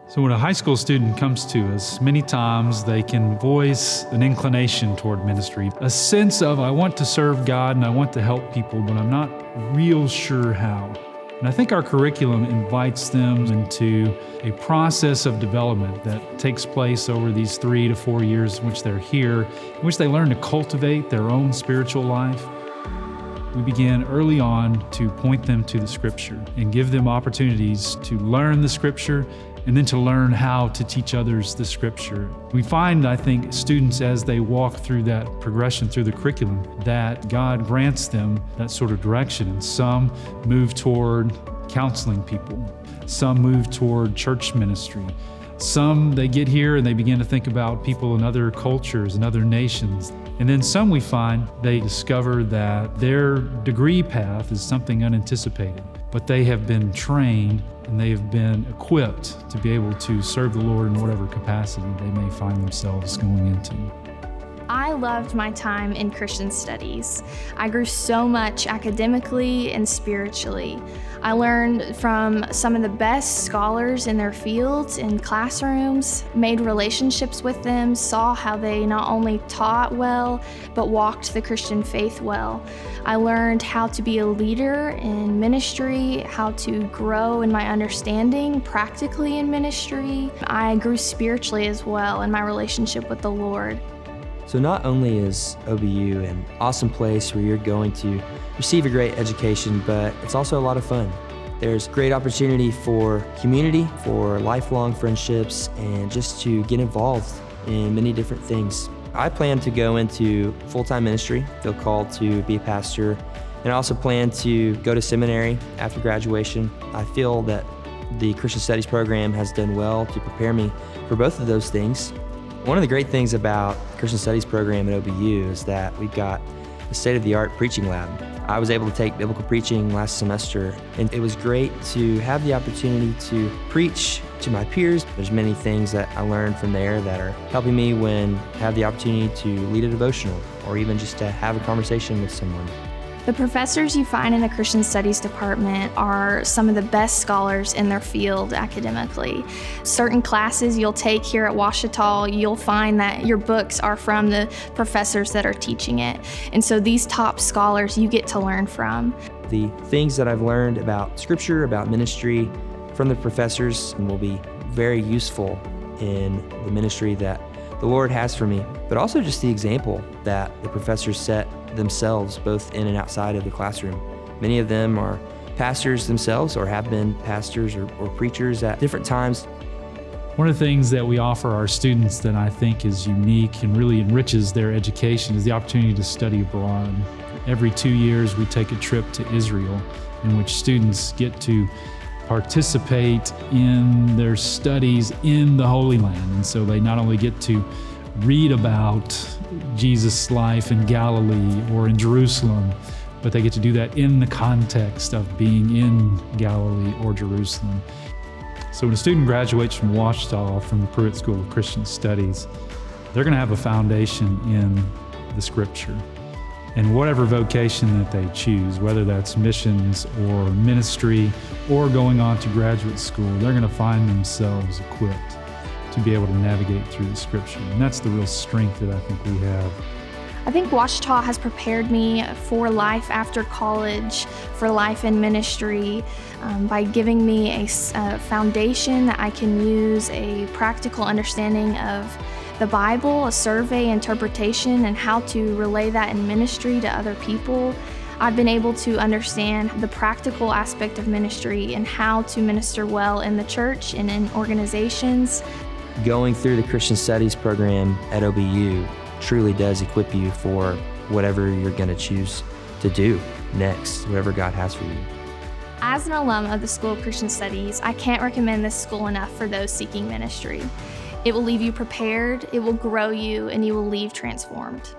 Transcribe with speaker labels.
Speaker 1: So when a high school student comes to us, many times they can voice an inclination toward ministry, a sense of, I want to serve God and I want to help people, but I'm not real sure how. And I think our curriculum invites them into a process of development that takes place over these 3 to 4 years in which they're here, in which they learn to cultivate their own spiritual life. We begin early on to point them to the Scripture and give them opportunities to learn the Scripture and then to learn how to teach others the Scripture. We find, I think, students as they walk through that progression through the curriculum, that God grants them that sort of direction. And some move toward counseling people. Some move toward church ministry. Some, they get here and they begin to think about people in other cultures and other nations. And then some, we find, they discover that their degree path is something unanticipated, but they have been trained and they have been equipped to be able to serve the Lord in whatever capacity they may find themselves going into.
Speaker 2: I loved my time in Christian studies. I grew so much academically and spiritually. I learned from some of the best scholars in their fields in classrooms, made relationships with them, saw how they not only taught well, but walked the Christian faith well. I learned how to be a leader in ministry, how to grow in my understanding practically in ministry. I grew spiritually as well in my relationship with the Lord.
Speaker 3: So not only is OBU an awesome place where you're going to receive a great education, but it's also a lot of fun. There's great opportunity for community, for lifelong friendships, and just to get involved in many different things. I plan to go into full-time ministry, feel called to be a pastor, and I also plan to go to seminary after graduation. I feel that the Christian Studies program has done well to prepare me for both of those things. One of the great things about the Christian Studies program at OBU is that we've got a state-of-the-art preaching lab. I was able to take biblical preaching last semester, and it was great to have the opportunity to preach to my peers. There's many things that I learned from there that are helping me when I have the opportunity to lead a devotional or even just to have a conversation with someone.
Speaker 2: The professors you find in the Christian Studies department are some of the best scholars in their field academically. Certain classes you'll take here at Ouachita, you'll find that your books are from the professors that are teaching it. And so these top scholars you get to learn from.
Speaker 3: The things that I've learned about Scripture, about ministry from the professors will be very useful in the ministry that the Lord has for me, but also just the example that the professors set themselves both in and outside of the classroom. Many of them are pastors themselves or have been pastors or preachers at different times.
Speaker 1: One of the things that we offer our students that I think is unique and really enriches their education is the opportunity to study abroad. Every 2 years we take a trip to Israel in which students get to participate in their studies in the Holy Land. And so they not only get to read about Jesus' life in Galilee or in Jerusalem, but they get to do that in the context of being in Galilee or Jerusalem. So when a student graduates from Ouachita, from the Pruet School of Christian Studies, they're going to have a foundation in the Scripture. And whatever vocation that they choose, whether that's missions or ministry or going on to graduate school, they're going to find themselves equipped to be able to navigate through the Scripture. And that's the real strength that I think we have.
Speaker 2: I think Ouachita has prepared me for life after college, for life in ministry, by giving me a foundation that I can use, a practical understanding of the Bible, a survey interpretation, and how to relay that in ministry to other people. I've been able to understand the practical aspect of ministry and how to minister well in the church and in organizations.
Speaker 3: Going through the Christian Studies program at OBU truly does equip you for whatever you're going to choose to do next, whatever God has for you.
Speaker 2: As an alum of the School of Christian Studies, I can't recommend this school enough for those seeking ministry. It will leave you prepared, it will grow you, and you will leave transformed.